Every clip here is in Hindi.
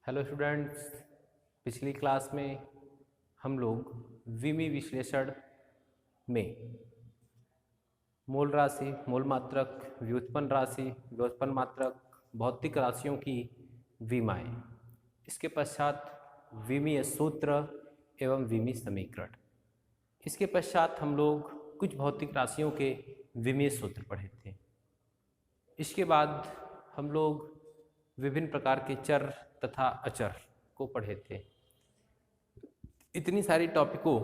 हेलो स्टूडेंट्स, पिछली क्लास में हम लोग विमी विश्लेषण में मूल राशि, मूल मात्रक, व्युत्पन्न राशि, व्युत्पन्न मात्रक, भौतिक राशियों की विमाएँ, इसके पश्चात विमीय सूत्र एवं विमीय समीकरण, इसके पश्चात हम लोग कुछ भौतिक राशियों के विमीय सूत्र पढ़े थे। इसके बाद हम लोग विभिन्न प्रकार के चर तथा अचर को पढ़े थे। इतनी सारी टॉपिकों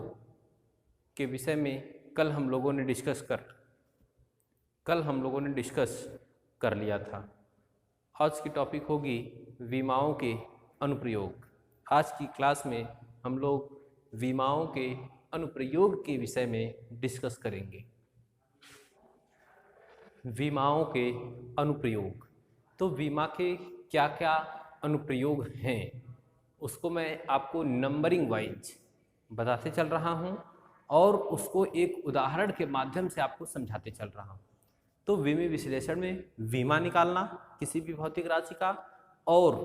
के विषय में कल हम लोगों ने डिस्कस कर लिया था। आज की टॉपिक होगी विमाओं के अनुप्रयोग। आज की क्लास में हम लोग विमाओं के अनुप्रयोग के विषय में डिस्कस करेंगे। विमाओं के अनुप्रयोग, तो विमा के क्या क्या अनुप्रयोग हैं उसको मैं आपको नंबरिंग वाइज बताते चल रहा हूं और उसको एक उदाहरण के माध्यम से आपको समझाते चल रहा हूं। तो विमी विश्लेषण में विमा निकालना किसी भी भौतिक राशि का और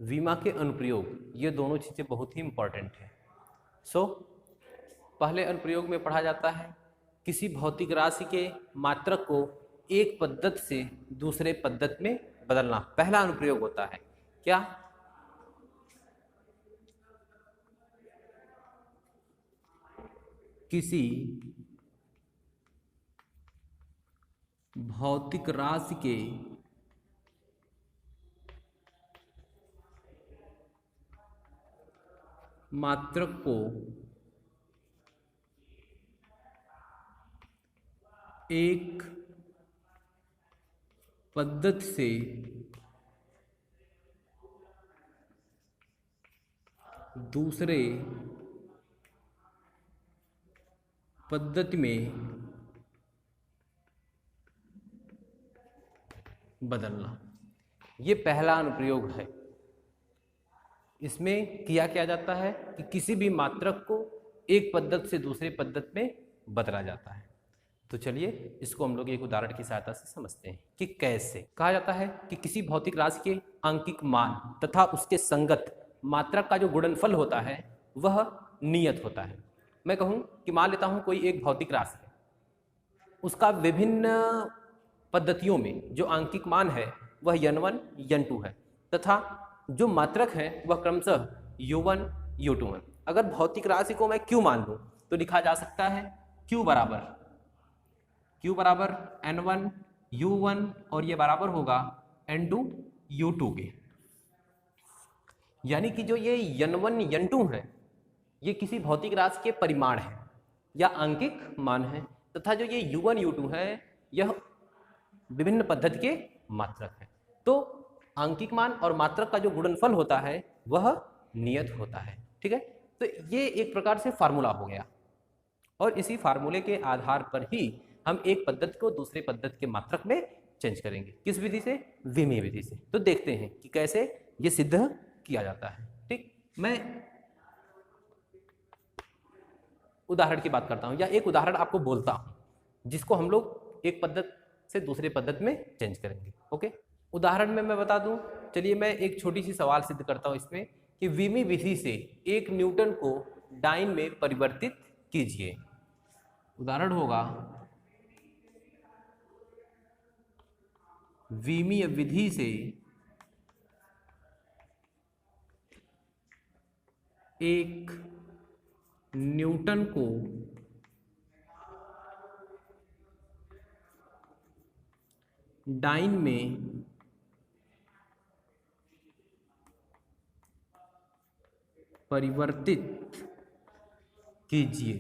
विमा के अनुप्रयोग, ये दोनों चीज़ें बहुत ही इंपॉर्टेंट हैं। पहले अनुप्रयोग में पढ़ा जाता है किसी भौतिक राशि के मात्रक को एक पद्धति से दूसरे पद्धति में बदलना। पहला अनुप्रयोग होता है क्या? किसी भौतिक राशि के मात्रक को एक पद्धति से दूसरे पद्धति में बदलना, ये पहला अनुप्रयोग है। इसमें किया क्या जाता है कि किसी भी मात्रक को एक पद्धति से दूसरे पद्धति में बदला जाता है। तो चलिए इसको हम लोग एक उदाहरण की सहायता से समझते हैं कि कैसे। कहा जाता है कि किसी भौतिक राशि के आंकिक मान तथा उसके संगत मात्रक का जो गुणनफल होता है वह नियत होता है। मैं कहूँ कि मान लेता हूँ कोई एक भौतिक राशि है, उसका विभिन्न पद्धतियों में जो आंकिक मान है वह n1 n2 है तथा जो मात्रक है वह क्रमशः u1 u2 है। अगर भौतिक राशि को मैं q मान लूँ तो लिखा जा सकता है q बराबर n1 u1 और ये बराबर होगा n2 u2 के। यानी कि जो ये n1 n2 है ये किसी भौतिक राशि के परिमाण है या आंकिक मान है तथा जो ये u1 u2 है यह विभिन्न पद्धति के मात्रक है। तो आंकिक मान और मात्रक का जो गुणनफल होता है वह नियत होता है। ठीक है, तो ये एक प्रकार से फार्मूला हो गया और इसी फार्मूले के आधार पर ही हम एक पद्धति को दूसरे पद्धति के मात्रक में चेंज करेंगे। किस विधि से? विमीय विधि से। तो देखते हैं कि कैसे ये सिद्ध किया जाता है। ठीक, मैं उदाहरण की बात करता हूं या एक उदाहरण आपको बोलता हूं जिसको हम लोग एक पद्धति से दूसरे पद्धति में चेंज करेंगे। ओके, उदाहरण में मैं बता दूं, चलिए मैं एक छोटी सी सवाल सिद्ध करता हूं इसमें कि विमी विधि से 1 न्यूटन को डाइन में परिवर्तित कीजिए। उदाहरण होगा विमीय विधि से 1 न्यूटन को डाइन में परिवर्तित कीजिए।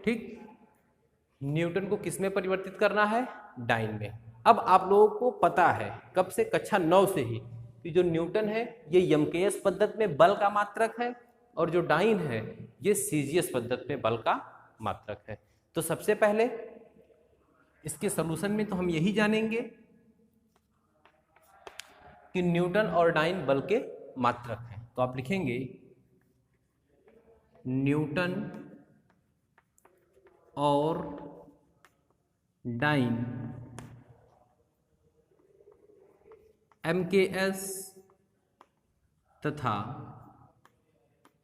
ठीक, न्यूटन को किस में परिवर्तित करना है? डाइन में। अब आप लोगों को पता है कब से? कक्षा 9 से ही कि जो न्यूटन है ये यमकेएस पद्धति में बल का मात्रक है और जो डाइन है ये सीजीएस पद्धति में बल का मात्रक है। तो सबसे पहले इसके सॉल्यूशन में तो हम यही जानेंगे कि न्यूटन और डाइन बल के मात्रक हैं। तो आप लिखेंगे न्यूटन और डाइन MKS तथा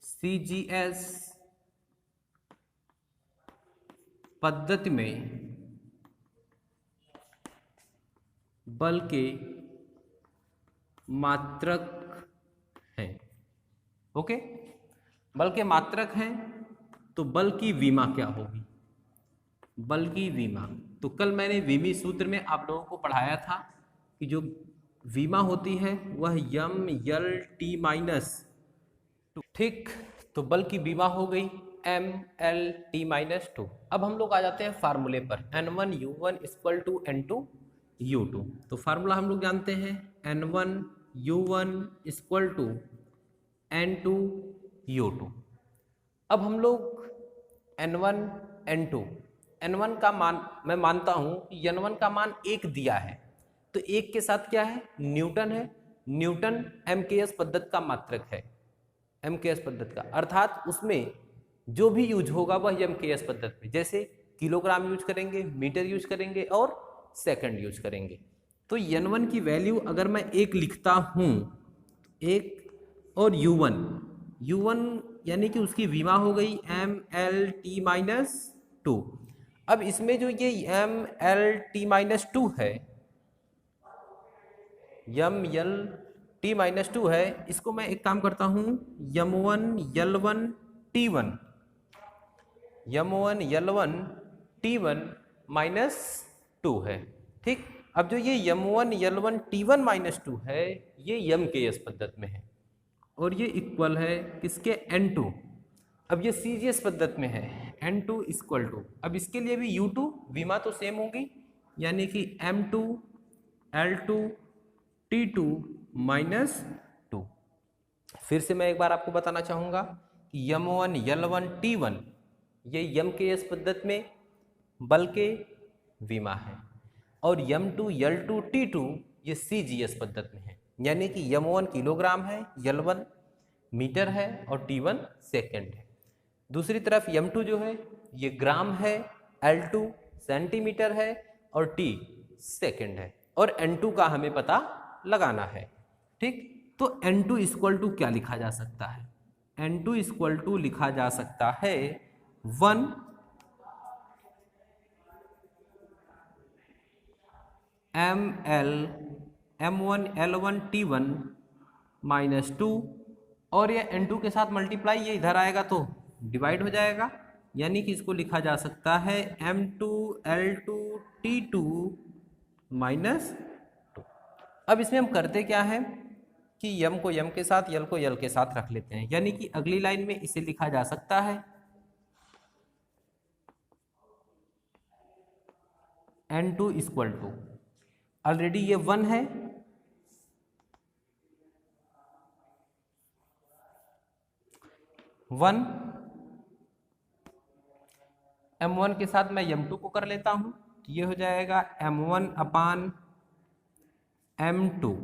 CGS पद्धति में बल के मात्रक हैं। ओके, बल के मात्रक हैं तो बल की विमा क्या होगी? बल की विमा, तो कल मैंने विमी सूत्र में आप लोगों को पढ़ाया था कि जो विमा होती है वह यम यल टी माइनस, ठीक, तो बल की विमा हो गई एम एल टी माइनस 2। अब हम लोग आ जाते हैं फार्मूले पर, N1 U1 equal to N2 U2। तो फार्मूला हम लोग जानते हैं N1 U1 equal to N2 U2। अब हम लोग N1 N2, N1 का मान मैं मानता हूं कि N1 का मान 1 दिया है, तो 1 के साथ क्या है? न्यूटन है। न्यूटन MKS पद्धति का मात्रक है, MKS पद्धति का, अर्थात उसमें जो भी यूज होगा वह MKS पद्धति में, जैसे किलोग्राम यूज करेंगे, मीटर यूज करेंगे और सेकंड यूज करेंगे। तो N1 की वैल्यू अगर मैं 1 लिखता हूं, 1 और U1 यानी कि उसकी विमा हो गई MLT-2। अब इसमें जो ये MLT-2 है, MLT-2 है, इसको मैं एक काम करता हूं, M1 L1 T1, M1 L1 T1 minus 2 है, ठीक। अब जो ये M1 L1 T1 माइनस 2 है, ये MKS पद्धति में है और ये इक्वल है किसके? N2। अब ये CGS पद्धति में है, N2 इक्वल टू, अब इसके लिए भी U2 विमा तो सेम होगी, यानी कि M2 L2 T2 माइनस 2। फिर से मैं एक बार आपको बताना चाहूँगा कि M1 L1 T1 ये MKS पद्धति में बल के विमा है और M2 L2 T2 ये CGS पद्धति में है, यानी कि M1 किलोग्राम है, L1 मीटर है और T1 सेकंड है। दूसरी तरफ M2 जो है ये ग्राम है, L2 सेंटीमीटर है और T सेकंड है, और N2 का हमें पता लगाना है, ठीक। तो N2 इक्वल टू क्या लिखा जा सकता है? N2 इक्वल टू लिखा जा सकता है 1 M1 L1 T1 माइनस 2, और ये N2 के साथ मल्टीप्लाई, ये इधर आएगा तो डिवाइड हो जाएगा, यानी कि इसको लिखा जा सकता है M2 L2 T2 माइनस 2। अब इसमें हम करते क्या है कि M को M के साथ, L को L के साथ रख लेते हैं, यानी कि अगली लाइन में इसे लिखा जा सकता है N2 इक्वल टू, ऑलरेडी ये 1 है, M1 के साथ मैं M2 को कर लेता हूं, तो ये हो जाएगा M1 अपान M2।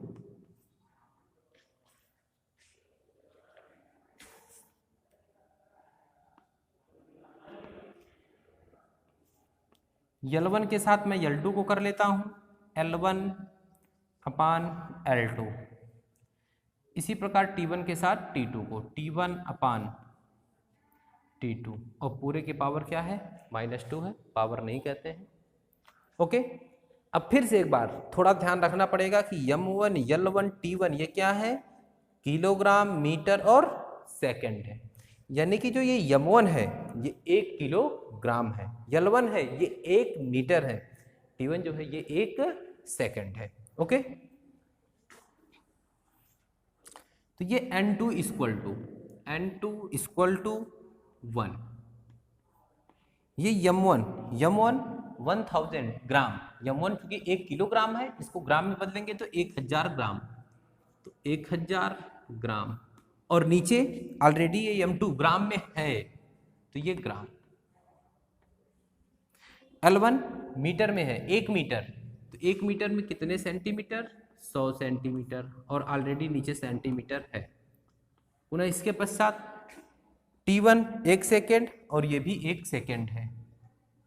L1 के साथ मैं L2 को कर लेता हूं, L1 अपान L2। इसी प्रकार T1 के साथ T2 को, T1 अपान T2, और पूरे की पावर क्या है? -2 है, पावर नहीं कहते हैं। ओके, अब फिर से एक बार थोड़ा ध्यान रखना पड़ेगा कि M1 L1 T1 ये क्या है? किलोग्राम, मीटर और सेकंड है, यानी कि जो ये M1 है ये 1 किलोग्राम है, L1 है ये 1 मीटर है, T1 जो है ये 1 सेकंड है। ओके, तो ये N2 इक्वल टू 1, ये M1 1000 ग्राम, M1 क्योंकि 1 किलोग्राम है, इसको ग्राम में बदलेंगे तो 1000 ग्राम, तो 1000 ग्राम, और नीचे ऑलरेडी ये M2 ग्राम में है तो ये ग्राम। L1 मीटर में है, 1 मीटर, तो 1 मीटर में कितने सेंटीमीटर? 100 सेंटीमीटर, और ऑलरेडी नीचे सेंटीमीटर है। पुनः इसके पश्चात T1 1 सेकेंड और ये भी 1 सेकेंड है,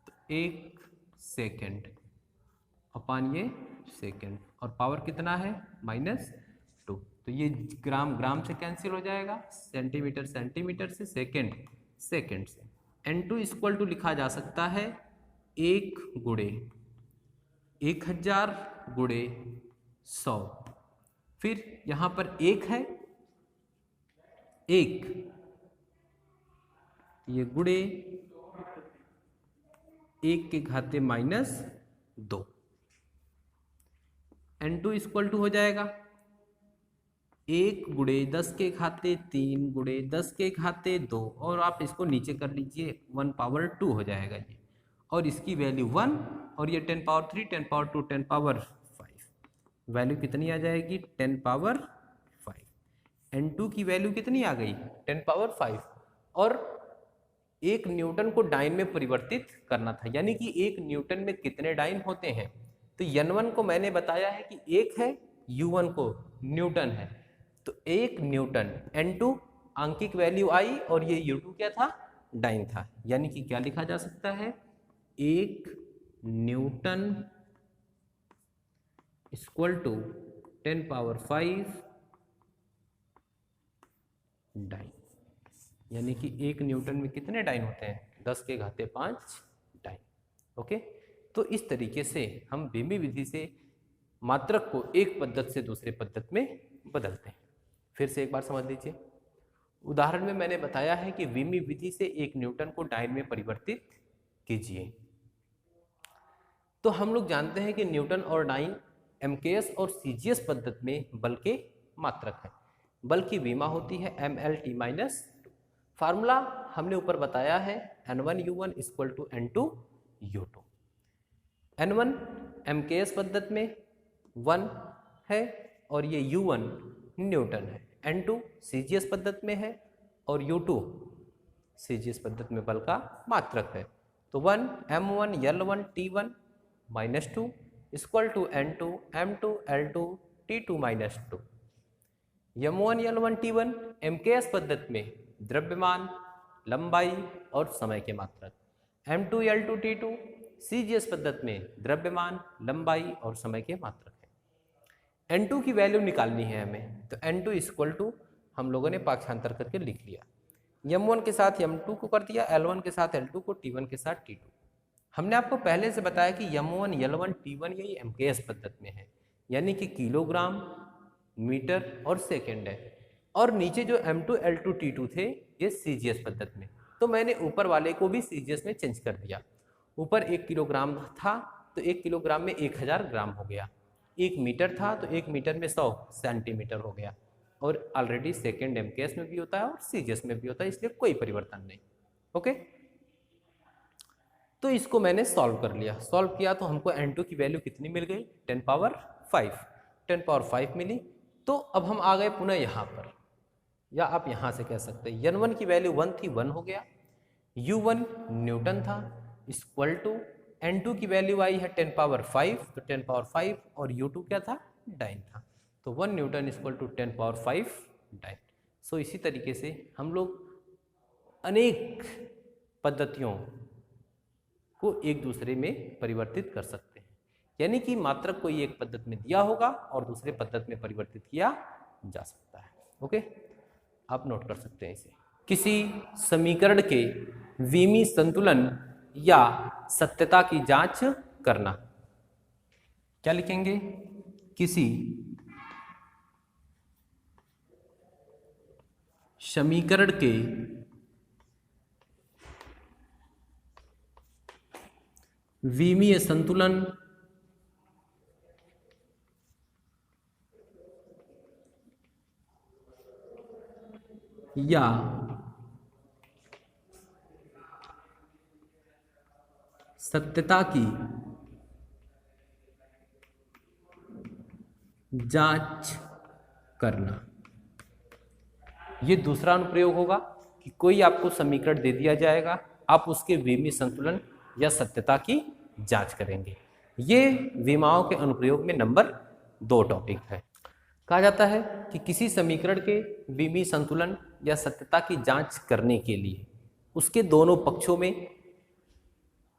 तो 1 सेकेंड अपान ये सेकेंड, और पावर कितना है -2, तो ये ग्राम ग्राम से कैंसिल हो जाएगा, सेंटीमीटर सेंटीमीटर से, सेकेंड सेकेंड से। N2 इक्वल टू लिखा जा सकता है 1 गुणे 1000 गुणे 100, फिर यहाँ पर 1 है, 1 ये गुणे 1 के घाते -2। N2 इक्वल टू हो जाएगा 1 गुणे 10 के घाते 3 गुणे 10 के घाते 2, और आप इसको नीचे कर लीजिए 1 पावर 2 हो जाएगा ये, और इसकी वैल्यू 1, और ये 10 पावर 3 10 पावर 2 10 पावर 5, वैल्यू कितनी आ जाएगी 10 पावर 5। N2 की वैल्यू कितनी आ गई 10 पावर 5, और 1 न्यूटन को डाइन में परिवर्तित करना था, यानी कि 1 न्यूटन में कितने डाइन होते हैं, तो N1 को मैंने बताया है कि 1 है, U1 को न्यूटन है, तो 1 न्यूटन, N2 आंकिक वैल्यू आई, और ये U2 क्या था डाइन था, यानी कि क्या लिखा जा सकता है 1 newton equal to 10 power 5 dyne, यानी कि 1 न्यूटन में कितने डाइन होते हैं 10 के घाते 5 डाइन। ओके, तो इस तरीके से हम बीमी विधि से मात्रक को एक पद्धति से दूसरे पद्धति में बदलते हैं। फिर से एक बार समझ लीजिए, उदाहरण में मैंने बताया है कि बीमी विधि से 1 न्यूटन को डाइन में परिवर्तित कीजिए। तो हम लोग जानते हैं कि न्यूटन और डाइन MKS और CGS पद्धति में बल के मात्रक है, बल की विमा होती है mLT-2। फार्मूला हमने ऊपर बताया है N1U1 equal to N2U2। N1 MKS पद्धति में 1 है, और ये U1 न्यूटन है, N2 CGS पद्धति में है, और U2 CGS पद्धति में बल का मात्रक है। तो 1 M1 L1 T1 -2 equal to N2 M2 L2 T2 -2। M1 L1 T1 MKS पद्धति में द्रव्यमान, लंबाई और समय के मात्रक, M2 L2 T2 CGS पद्धति में द्रव्यमान, लंबाई और समय के मात्रक है। N2 की वैल्यू निकालनी है हमें, तो N2 इक्वल टू हम लोगों ने पाठ्यांतर करके लिख लिया, M1 के साथ M2 को कर दिया, L1 के साथ L2 को, T1 के साथ T2। हमने आपको पहले से बताया कि M1 L1 T1 ये MKS पद्धति में है, यानी कि किलोग्राम, मीटर और सेकेंड है, और नीचे जो M2 L2 T2 थे ये CGS पद्धति में, तो मैंने ऊपर वाले को भी CGS में चेंज कर दिया। ऊपर 1 किलोग्राम था तो 1 किलोग्राम में 1000 ग्राम हो गया, 1 मीटर था तो 1 मीटर में 100 सेंटीमीटर हो गया, और ऑलरेडी सेकेंड MKS में भी होता है और CGS में भी होता है, इसलिए कोई परिवर्तन नहीं। ओके, तो इसको मैंने सॉल्व कर लिया, सॉल्व किया तो हमको N2 की वैल्यू कितनी मिल गई 10 पावर 5, 10 पावर 5 मिली। तो अब हम आ गए पुनः यहाँ पर, या आप यहाँ से कह सकते हैं N1 की वैल्यू 1 थी, 1 हो गया, U1 न्यूटन था इक्वल टू N2 की वैल्यू आई है 10 पावर 5, तो 10 पावर 5, और U2 क्या था डाइन था, तो 1 newton equal to 10 power 5 dyne. So इसी तरीके से हम लोग अनेक पद्धतियों को एक दूसरे में परिवर्तित कर सकते हैं, यानी कि मात्रक कोई एक पद्धति में दिया होगा और दूसरे पद्धति में परिवर्तित किया जा सकता है। ओके, आप नोट कर सकते हैं इसे। किसी समीकरण के विमीय संतुलन या सत्यता की जांच करना, क्या लिखेंगे, किसी समीकरण के विमीय संतुलन या सत्यता की जांच करना। ये दूसरा अनुप्रयोग होगा कि कोई आपको समीकरण दे दिया जाएगा, आप उसके विमीय संतुलन या सत्यता की जांच करेंगे। ये विमाओं के अनुप्रयोग में नंबर 2 टॉपिक है। कहा जाता है कि किसी समीकरण के विमीय संतुलन या सत्यता की जांच करने के लिए उसके दोनों पक्षों में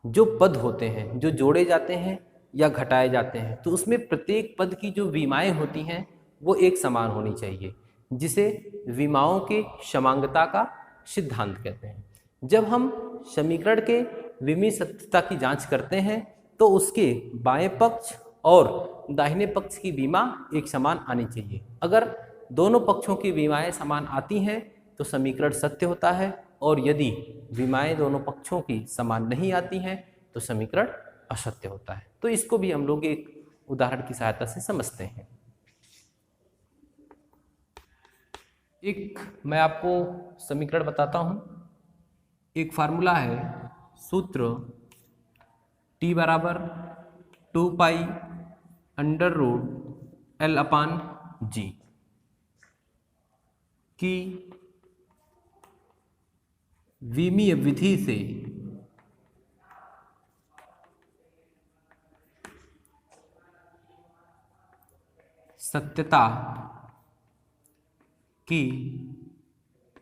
जो पद होते हैं, जो जोड़े जाते हैं, या घटाए जाते हैं तो उसमें प्रत्येक पद की जो विमाएँ होती हैं वो एक समान होनी चाहिए, जिसे विमाओं के समांगता का सिद्धांत कहते हैं। जब हम समीकरण के विमीय सत्यता की जांच करते हैं तो उसके बाएं पक्ष और दाहिने पक्ष की विमा एक समान आनी चाहिए। अगर दोनों पक्षों की विमाएं समान आती हैं तो समीकरण सत्य होता है, और यदि विमाएं दोनों पक्षों की समान नहीं आती हैं तो समीकरण असत्य होता है। तो इसको भी हम लोग एक उदाहरण की सहायता से समझते हैं। एक मैं आपको समीकरण बताता हूं। एक फार्मूला है, सूत्र t बराबर 2 पाई अंडर रूट एल अपान जी की विमीय विधि से सत्यता की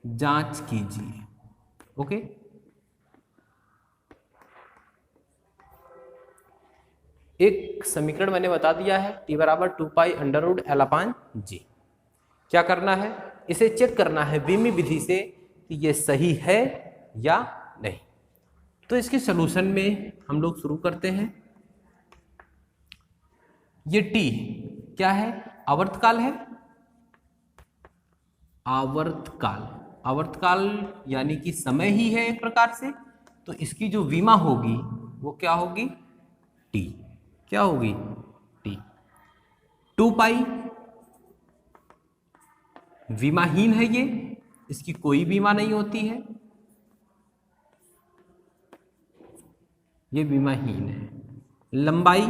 जांच कीजिए। ओके, एक समीकरण मैंने बता दिया है, t बराबर 2 पाई अंडर रूट एल अपान जी। क्या करना है, इसे चेक करना है विमीय विधि से कि ये सही है या नहीं। तो इसके सलूशन में हम लोग शुरू करते हैं। ये t क्या है, आवर्तकाल है। आवर्तकाल, आवर्तकाल यानी कि समय ही है एक प्रकार से, तो इसकी जो विमा होगी वो क्या होगी, t। क्या होगी, t। 2 पाई विमाहीन है, ये इसकी कोई विमा नहीं होती है, ये विमाहीन है। लंबाई,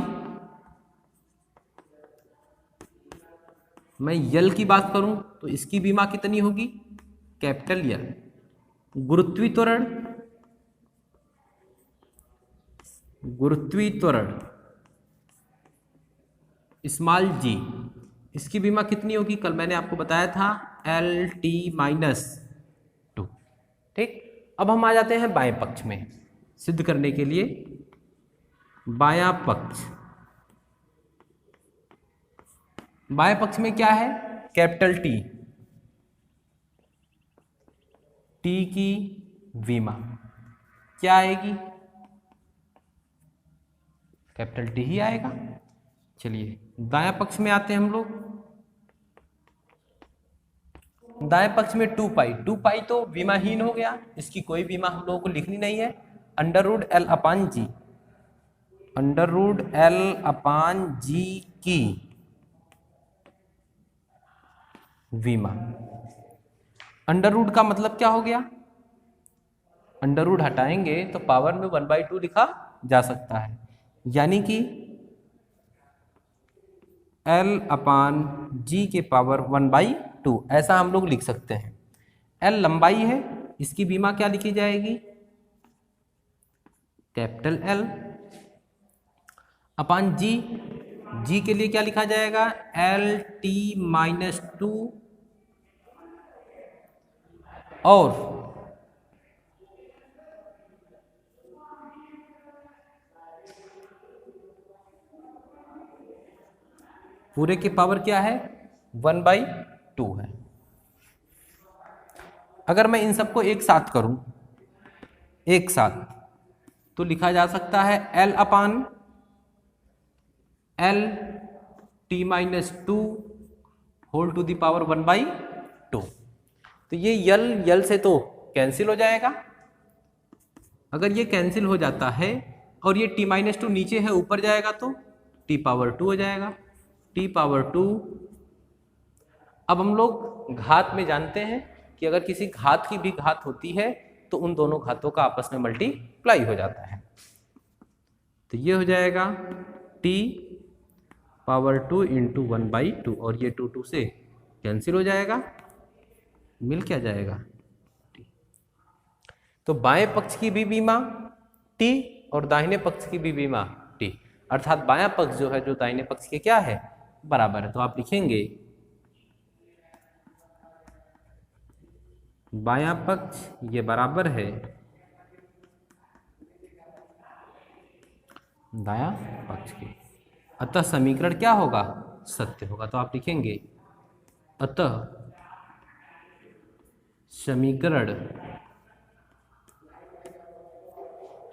मैं यल की बात करूं तो इसकी विमा कितनी होगी, कैपिटल यल। गुरुत्वीय त्वरण स्मॉल जी, इसकी विमा कितनी होगी, कल मैंने आपको बताया था एल टी माइनस 2। ठीक, अब हम आ जाते हैं बाएं पक्ष में सिद्ध करने के लिए। बायां पक्ष, बाएं पक्ष में क्या है, कैपिटल टी, टी की विमा क्या आएगी, कैपिटल टी ही आएगा। चलिए दायां पक्ष में आते हैं हम लोग। दाएं पक्ष में 2 पाई, 2 पाई तो विमाहीन हो गया, इसकी कोई विमा हम लोगों को लिखनी नहीं है। अंडर रूट एल अपान जी, अंडर रूट एल अपान जी की विमा। अंडर रूट का मतलब क्या हो गया, अंडर रूट हटाएंगे तो पावर में 1/2 लिखा जा सकता है, यानी कि L अपान जी के पावर 1/2 ऐसा हम लोग लिख सकते हैं। L लंबाई है, इसकी विमा क्या लिखी जाएगी, कैपिटल L अपान जी, जी के लिए क्या लिखा जाएगा, एल टी माइनस 2 और पूरे के पावर क्या है, 1/2 है। अगर मैं इन सबको एक साथ करूं, एक साथ, तो लिखा जा सकता है L upon L T minus 2 whole to the power 1/2। तो ये यल से तो कैंसिल हो जाएगा। अगर ये कैंसिल हो जाता है और ये t माइनस 2 नीचे है ऊपर जाएगा तो t पावर 2 हो जाएगा, t पावर 2। अब हम लोग घात में जानते हैं कि अगर किसी घात की भी घात होती है तो उन दोनों घातों का आपस में मल्टीप्लाई हो जाता है। तो ये हो जाएगा t पावर 2 इंटू 1/2 और ये 2 से कैंसिल हो जाएगा, मिल क्या जाएगा, तो बाएं पक्ष की भी बीमा t और दाहिने पक्ष की भी बीमा t, अर्थात बायां पक्ष जो है जो दाहिने पक्ष के क्या है, बराबर है। तो आप लिखेंगे बायां पक्ष ये बराबर है दायां पक्ष के। अतः समीकरण क्या होगा, सत्य होगा। तो आप लिखेंगे अतः समीकरण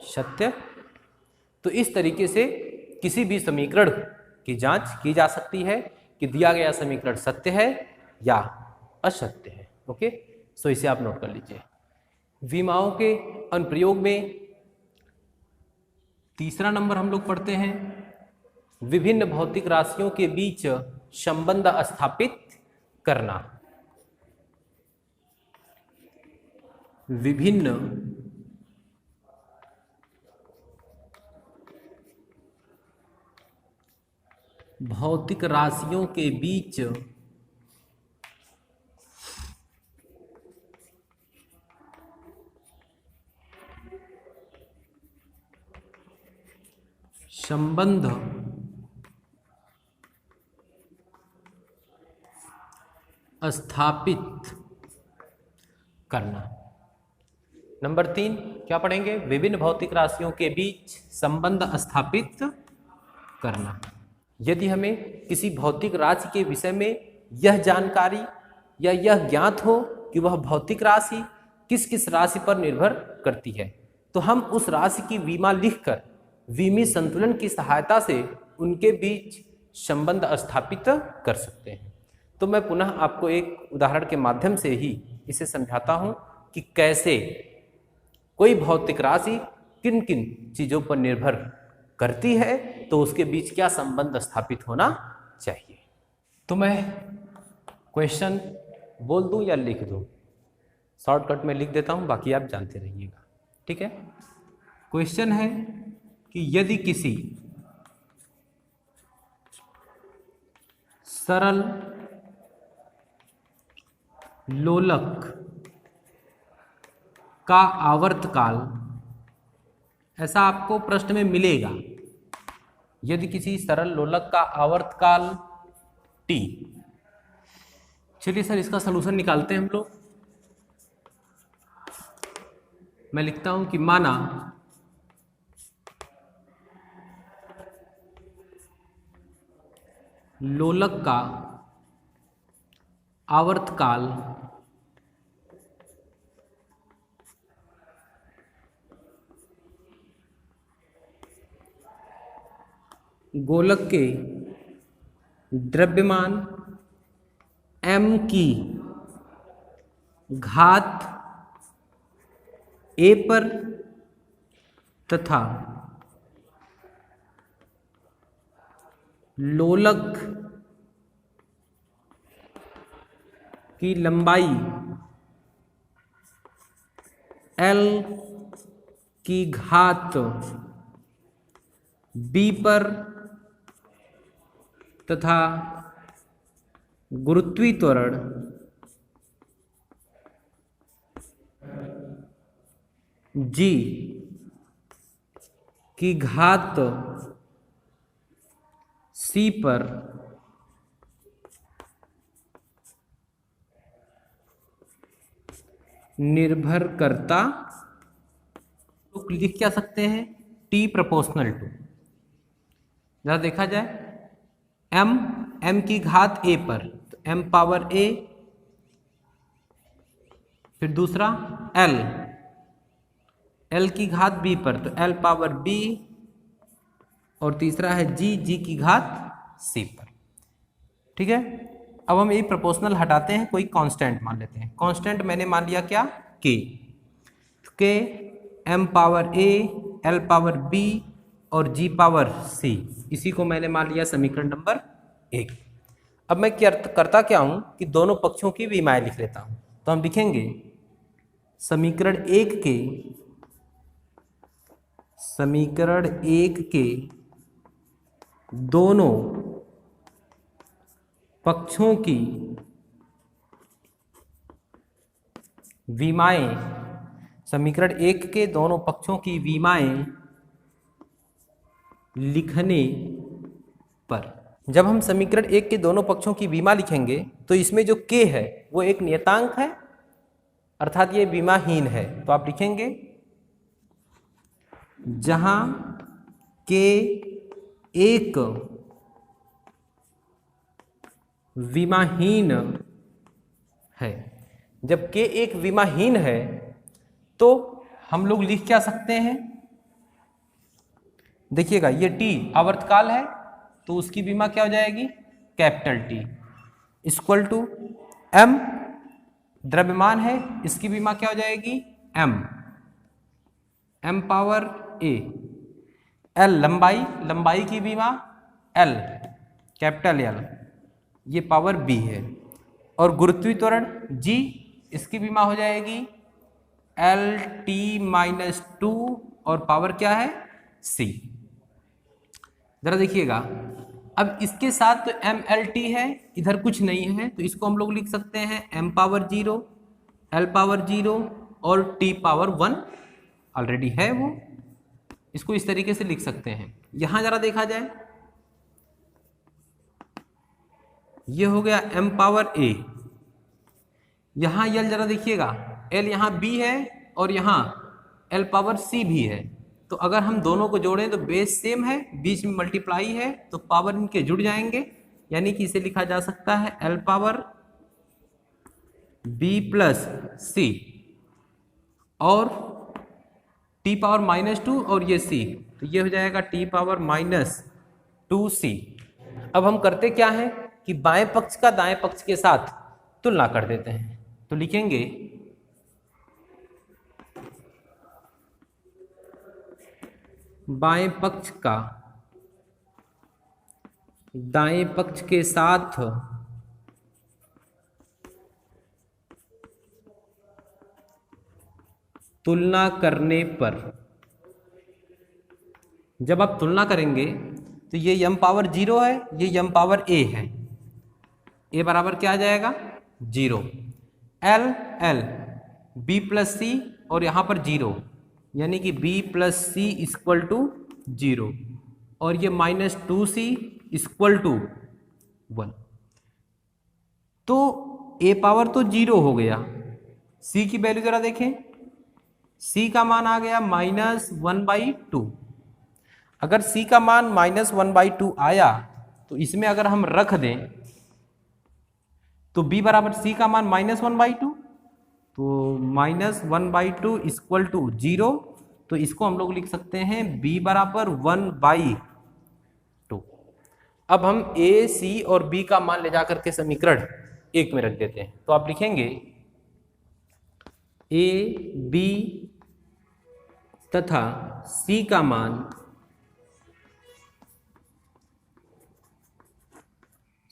सत्य। तो इस तरीके से किसी भी समीकरण की जांच की जा सकती है कि दिया गया समीकरण सत्य है या असत्य है। ओके, सो इसे आप नोट कर लीजिए। विमाओं के अनुप्रयोग में तीसरा नंबर हम लोग पढ़ते हैं, विभिन्न भौतिक राशियों के बीच संबंध स्थापित करना। विभिन्न भौतिक राशियों के बीच संबंध स्थापित करना। नंबर 3 क्या पढ़ेंगे, विभिन्न भौतिक राशियों के बीच संबंध स्थापित करना। यदि हमें किसी भौतिक राशि के विषय में यह जानकारी या यह ज्ञात हो कि वह भौतिक राशि किस किस राशि पर निर्भर करती है, तो हम उस राशि की विमा लिखकर विमीय संतुलन की सहायता से उनके बीच संबंध स्थापित कर सकते हैं। तो मैं पुनः आपको एक उदाहरण के माध्यम से ही इसे समझाता हूं कि कैसे कोई भौतिक राशि किन किन चीजों पर निर्भर करती है, तो उसके बीच क्या संबंध स्थापित होना चाहिए। तो मैं क्वेश्चन बोल दूं या लिख दूं, शॉर्टकट में लिख देता हूं, बाकी आप जानते रहिएगा। ठीक है, क्वेश्चन है कि यदि किसी सरल लोलक का आवर्तकाल, ऐसा आपको प्रश्न में मिलेगा, यदि किसी सरल लोलक का आवर्तकाल t। चलिए सर इसका सलूशन निकालते हैं हम लोग। मैं लिखता हूं कि माना लोलक का आवर्तकाल गोलक के द्रव्यमान m की घात a पर तथा लोलक की लंबाई L की घात b पर तथा गुरुत्वीय त्वरण g की घात c पर निर्भर करता, तो लिख क्या सकते हैं, t प्रोपोर्शनल टू, जरा देखा जाए, m की घात a पर, तो m पावर a, फिर दूसरा l की घात b पर, तो l पावर b, और तीसरा है g की घात c पर। ठीक है, अब हम ये प्रोपोर्शनल हटाते हैं, कोई कांस्टेंट मान लेते हैं। कांस्टेंट मैंने मान लिया क्या, k, तो k m power a, l power b और g पावर c, इसी को मैंने मान लिया समीकरण नंबर 1। अब मैं क्या करता क्या हूं कि दोनों पक्षों की विमाएं लिख लेता हूं। तो हम लिखेंगे समीकरण 1 के दोनों पक्षों की विमाएं, समीकरण 1 के दोनों पक्षों की विमाएं लिखने पर, जब हम समीकरण 1 के दोनों पक्षों की विमा लिखेंगे तो इसमें जो k है वो एक नियतांक है, अर्थात ये विमाहीन है। तो आप लिखेंगे जहां k एक विमाहीन है। जब k एक विमाहीन है तो हम लोग लिख क्या सकते हैं, देखिएगा ये t आवर्तकाल है तो उसकी विमा क्या हो जाएगी, capital T equal to m द्रव्यमान है, इसकी विमा क्या हो जाएगी, m पावर a, l लंबाई की विमा l कैपिटल L, ये पावर b है, और गुरुत्वीय त्वरण g, इसकी विमा हो जाएगी Lt-2 और पावर क्या है c। जरा देखिएगा, अब इसके साथ तो mLT है, इधर कुछ नहीं है तो इसको हम लोग लिख सकते हैं m पावर 0, l पावर 0 और t पावर 1 ऑलरेडी है वो, इसको इस तरीके से लिख सकते हैं। यहां जरा देखा जाए, ये हो गया m पावर a, यहां l जरा देखिएगा, l यहां b है और यहां l पावर c भी है, तो अगर हम दोनों को जोड़ें तो बेस सेम है, बीच में मल्टीप्लाई है तो पावर इनके जुड़ जाएंगे, यानी कि इसे लिखा जा सकता है l power b plus c और t पावर -2 और ये c, तो ये हो जाएगा t पावर -2c। अब हम करते क्या है कि बाएं पक्ष का दाएं पक्ष के साथ तुलना कर देते हैं, तो लिखेंगे बाएं पक्ष का दाएं पक्ष के साथ तुलना करने पर, जब आप तुलना करेंगे तो ये m पावर 0 है, ये m पावर a है, a बराबर क्या आ जाएगा 0, l b प्लस c और यहाँ पर 0, यानी कि b plus C equal to 0 और ये -2c इक्वल टू 1, तो a पावर तो 0 हो गया, c की वैल्यू जरा देखें, c का मान आ गया -1/2। अगर c का मान -1/2 आया तो इसमें अगर हम रख दें तो b बराबर c का मान -1/2, तो -1/2 इक्वल टू 0, तो इसको हम लोग लिख सकते हैं b बराबर 1/2। अब हम a, c और b का मान ले जाकर के समीकरण 1 में रख देते हैं, तो आप लिखेंगे a, b तथा c का मान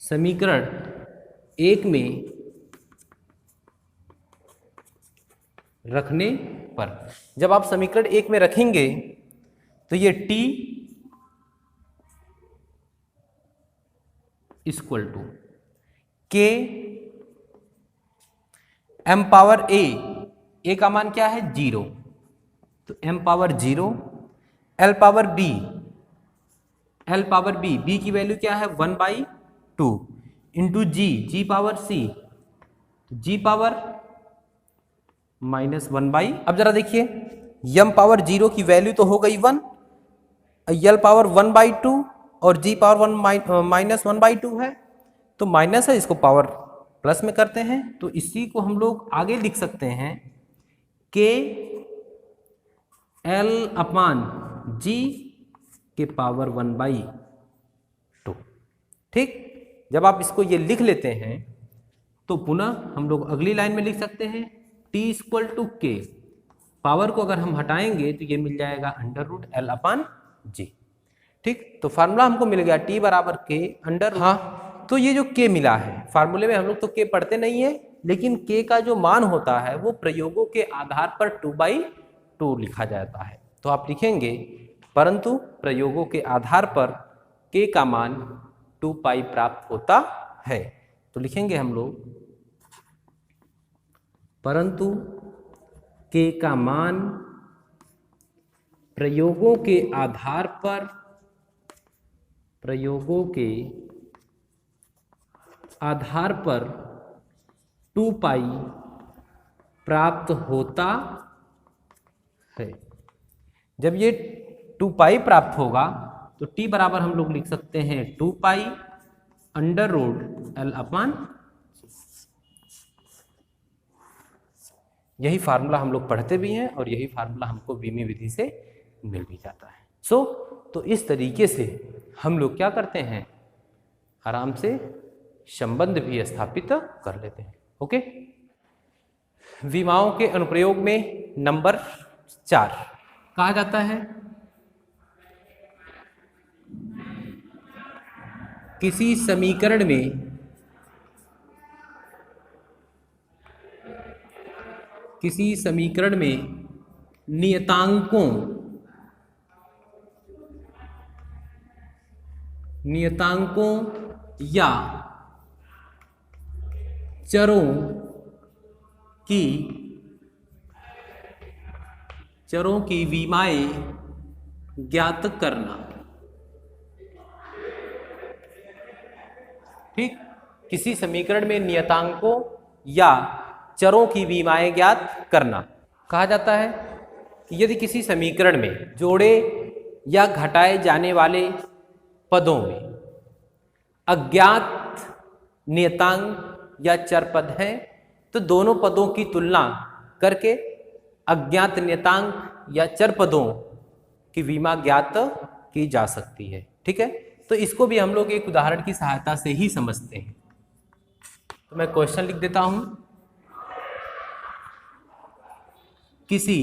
समीकरण 1 में रखने पर, जब आप समीकरण 1 में रखेंगे तो ये t equal to k m power a का मान क्या है 0, तो m power 0, l power b की वैल्यू क्या है 1/2 into g power c, g power -1/, अब जरा देखिए m पावर 0 की वैल्यू तो हो गई 1, l पावर 1/2 और g पावर -1/2 है, तो माइनस है, इसको पावर प्लस में करते हैं, तो इसी को हम लोग आगे लिख सकते हैं k l अपान g के पावर 1/2। ठीक, जब आप इसको ये लिख लेते हैं तो पुनः हम लोग अगली लाइन में लिख सकते हैं t equal to k, power को अगर हम हटाएंगे तो ये मिल जाएगा √l अपान g। ठीक, तो फार्मूला हमको मिल गया t बराबर k अंडर, हाँ तो ये जो k मिला है फार्मूले में, हम लोग तो k पढ़ते नहीं है, लेकिन k का जो मान होता है वो प्रयोगों के आधार पर 2/2 लिखा जाता है, तो आप लिखेंगे परंतु प्रयोगों के आधार पर k का मान 2π प्राप्त होता है, तो लिखेंगे हम लोग परंतु k का मान प्रयोगों के आधार पर 2π प्राप्त होता है। जब ये 2π प्राप्त होगा तो t बराबर हम लोग लिख सकते हैं 2π अंडर रूट L अपान, यही फार्मूला हम लोग पढ़ते भी हैं और यही फार्मूला हमको बीमी विधि से मिल भी जाता है। तो इस तरीके से हम लोग क्या करते हैं, आराम से संबंध भी स्थापित कर लेते हैं। ओके, विमाओं के अनुप्रयोग में नंबर 4 कहा जाता है किसी समीकरण में नियतांकों या चरों की विमाएं ज्ञात करना। ठीक, किसी समीकरण में नियतांकों या चरों की विमाएं ज्ञात करना कहा जाता है कि यदि किसी समीकरण में जोड़े या घटाए जाने वाले पदों में अज्ञात नियतांक या चर पद हैं तो दोनों पदों की तुलना करके अज्ञात नियतांक या चर पदों की विमा ज्ञात की जा सकती है। ठीक है, तो इसको भी हम लोग एक उदाहरण की सहायता से ही समझते हैं। तो मैं क्वेश्चन लिख देता हूं, किसी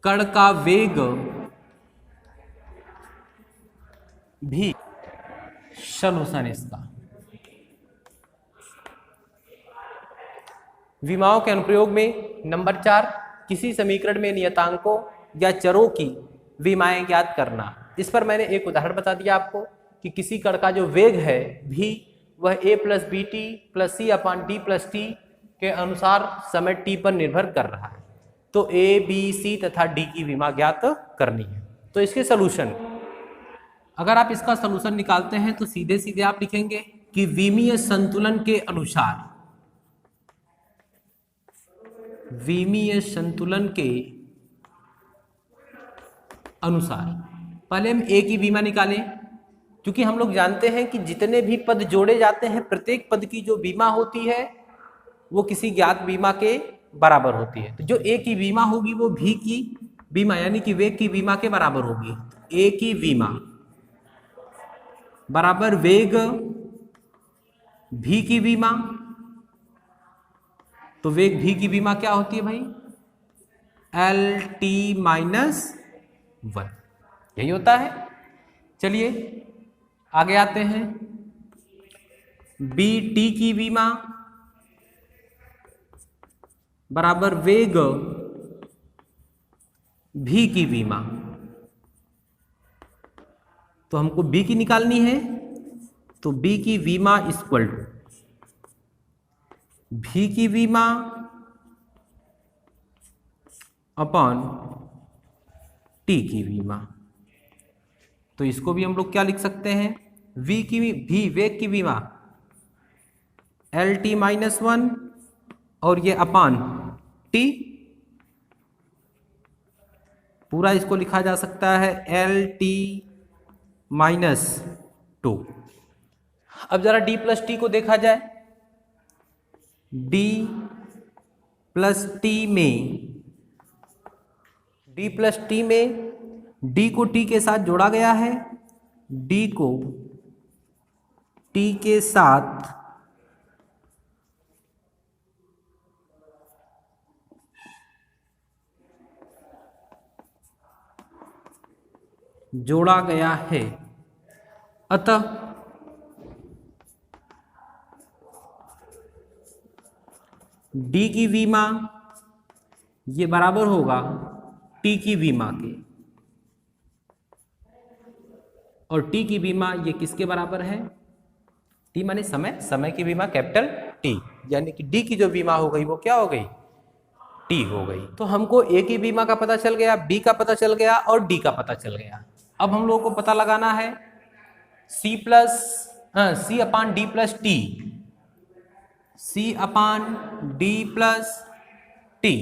कण का वेग भी, सॉल्यूशन इसका, विमाओं के अनुप्रयोग में नंबर 4 किसी समीकरण में नियतांकों या चरों की विमाएं ज्ञात करना। इस पर मैंने एक उदाहरण बता दिया आपको कि किसी कण का जो वेग है भी वह a plus B T plus C upon D plus T के अनुसार समय t पर निर्भर कर रहा है, तो a, b, c तथा d की विमा ज्ञात करनी है। तो इसके सॉल्यूशन, अगर आप इसका सॉल्यूशन निकालते हैं तो सीधे सीधे आप लिखेंगे कि विमीय संतुलन के अनुसार, विमीय संतुलन के अनुसार पहले हम a की विमा निकालें, क्योंकि हम लोग जानते हैं कि जितने भी पद जोड़े जाते हैं प्रत्येक पद की जो विमा होती है वो किसी ज्ञात विमा के बराबर होती है। तो जो a की विमा होगी वो v की विमा यानी कि वेग की विमा के बराबर होगी। a की विमा बराबर वेग v की विमा, तो वेग v की विमा क्या होती है भाई, Lt-1, यही होता है। चलिए आगे आते हैं, Bt की विमा बराबर वेग v की विमा, तो हमको b की निकालनी है, तो b की विमा इक्वल टू v की विमा अपॉन t की विमा। तो इसको भी हम लोग क्या लिख सकते हैं, v वेग की विमा Lt-1 और ये अपान t, पूरा इसको लिखा जा सकता है Lt-2। अब जरा d प्लस टी को देखा जाए, d प्लस टी में d को t के साथ जोड़ा गया है, d को t के साथ जोड़ा गया है, अतः d की विमा ये बराबर होगा t की विमा के, और t की विमा ये किसके बराबर है, t माने समय की विमा कैपिटल T, यानी कि d की जो विमा हो गई वो क्या हो गई, t हो गई। तो हमको a की विमा का पता चल गया, b का पता चल गया और d का पता चल गया। अब हम लोगों को पता लगाना है c अपान डी प्लस टी, c अपान डी प्लस टी।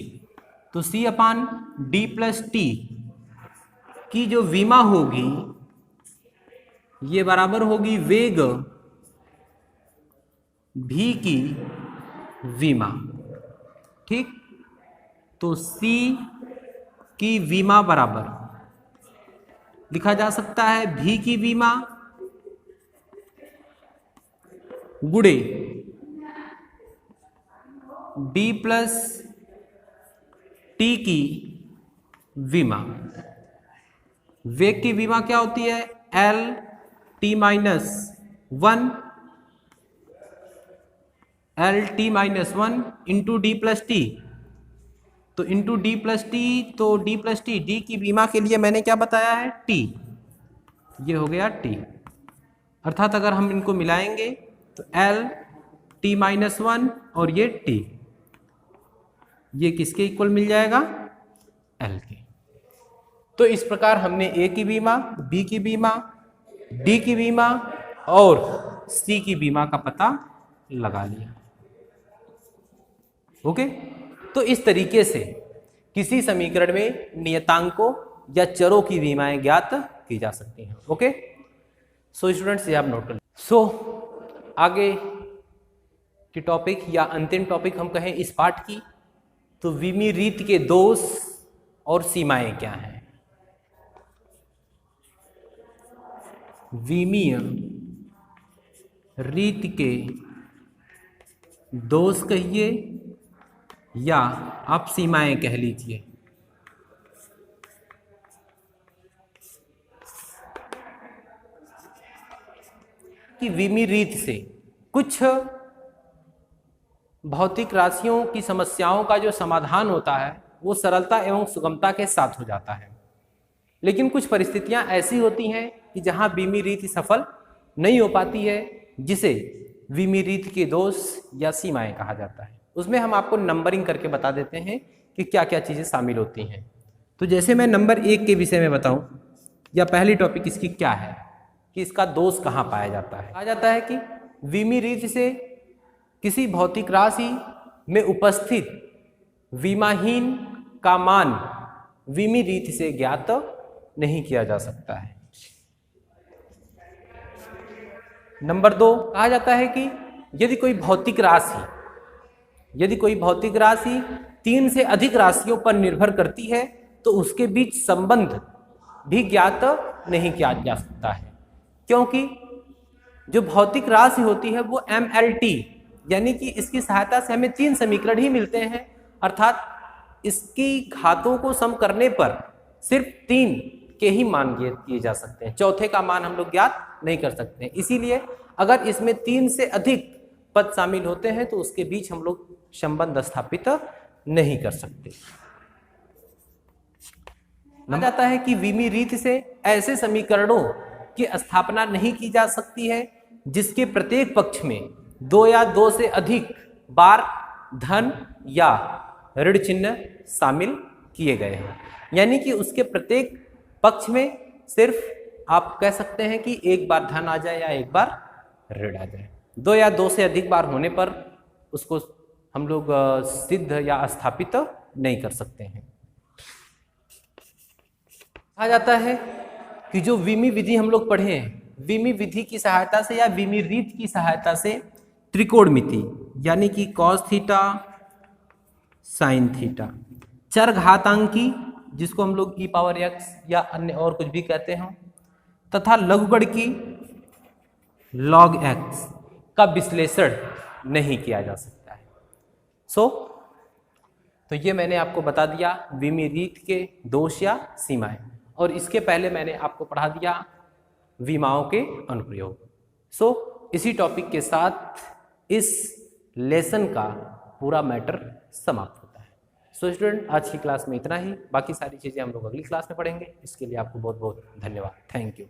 तो c अपान डी प्लस टी की जो विमा होगी ये बराबर होगी वेग भी की विमा। ठीक, तो C की विमा बराबर लिखा जा सकता है भी की विमा गुणे D प्लस T की विमा। वेग की विमा क्या होती है? L T minus 1 L T minus 1 into D plus T. तो इंटू डी प्लस टी, तो डी प्लस टी, डी की विमा के लिए मैंने क्या बताया है? टी। ये हो गया टी, अर्थात अगर हम इनको मिलाएंगे तो L T माइनस 1 और ये T, ये किसके इक्वल मिल जाएगा? L के। तो इस प्रकार हमने A की बीमा, B की बीमा, D की बीमा और C की बीमा का पता लगा लिया। ओके, तो इस तरीके से किसी समीकरण में नियतांकों या चरों की बीमाएं ज्ञात की जा सकती हैं। ओके, सो स्टूडेंट्स, ये आप नोट कर लें। सो आगे की टॉपिक या अंतिम टॉपिक हम कहें इस पाठ की, तो विमी रीत के दोष और सीमाएं क्या हैं। विमीय रीत के दोष कहिए या आप सीमाएं कह लीजिए। कि विमी रीत से कुछ भौतिक राशियों की समस्याओं का जो समाधान होता है वो सरलता एवं सुगमता के साथ हो जाता है, लेकिन कुछ परिस्थितियां ऐसी होती हैं कि जहां विमी रीत सफल नहीं हो पाती है, जिसे विमी रीत के दोष या सीमाएं कहा जाता है। उसमें हम आपको नंबरिंग करके बता देते हैं कि क्या क्या चीज़ें शामिल होती हैं। तो जैसे मैं नंबर 1 के विषय में बताऊं, या पहली टॉपिक इसकी क्या है कि इसका दोष कहाँ पाया जाता है। कहा जाता है कि विमी रीत से किसी भौतिक राशि में उपस्थित विमाहीन का मान विमी रीत से ज्ञात नहीं किया जा सकता है। नंबर 2, कहा जाता है कि यदि कोई भौतिक राशि 3 से अधिक राशियों पर निर्भर करती है तो उसके बीच संबंध भी ज्ञात नहीं किया जा सकता है, क्योंकि जो भौतिक राशि होती है वो MLT, यानी कि इसकी सहायता से हमें 3 समीकरण ही मिलते हैं, अर्थात इसकी घातों को सम करने पर सिर्फ 3 के ही मान किए जा सकते हैं, चौथे का मान हम लोग ज्ञात नहीं कर सकते हैं। इसीलिए अगर इसमें 3 से अधिक पद शामिल होते हैं तो उसके बीच हम लोग संबंध स्थापित नहीं कर सकते। माना जाता है कि विमी रीत से ऐसे समीकरणों की स्थापना नहीं की जा सकती है जिसके प्रत्येक पक्ष में 2 या 2 से अधिक बार धन या ऋण चिन्ह शामिल किए गए हैं, यानी कि उसके प्रत्येक पक्ष में सिर्फ आप कह सकते हैं कि एक बार धन आ जाए या एक बार ऋण आ जाए। 2 या 2 से अधिक बार होने पर उसको हम लोग सिद्ध या स्थापित नहीं कर सकते हैं। कहा जाता है कि जो विमी विधि हम लोग पढ़े हैं, विमी विधि की सहायता से या विमी रीत की सहायता से त्रिकोणमिति यानी कि कॉस थीटा साइन थीटा, चरघातांकी जिसको हम लोग e पावर x या अन्य और कुछ भी कहते हैं, तथा लघुगणकी log x का विश्लेषण नहीं किया जा सकता है। तो ये मैंने आपको बता दिया विमी रीत के दोष या सीमाएं, और इसके पहले मैंने आपको पढ़ा दिया विमाओं के अनुप्रयोग। इसी टॉपिक के साथ इस लेसन का पूरा मैटर समाप्त होता है। स्टूडेंट, आज की क्लास में इतना ही, बाकी सारी चीज़ें हम लोग अगली क्लास में पढ़ेंगे। इसके लिए आपको बहुत बहुत धन्यवाद। Thank you.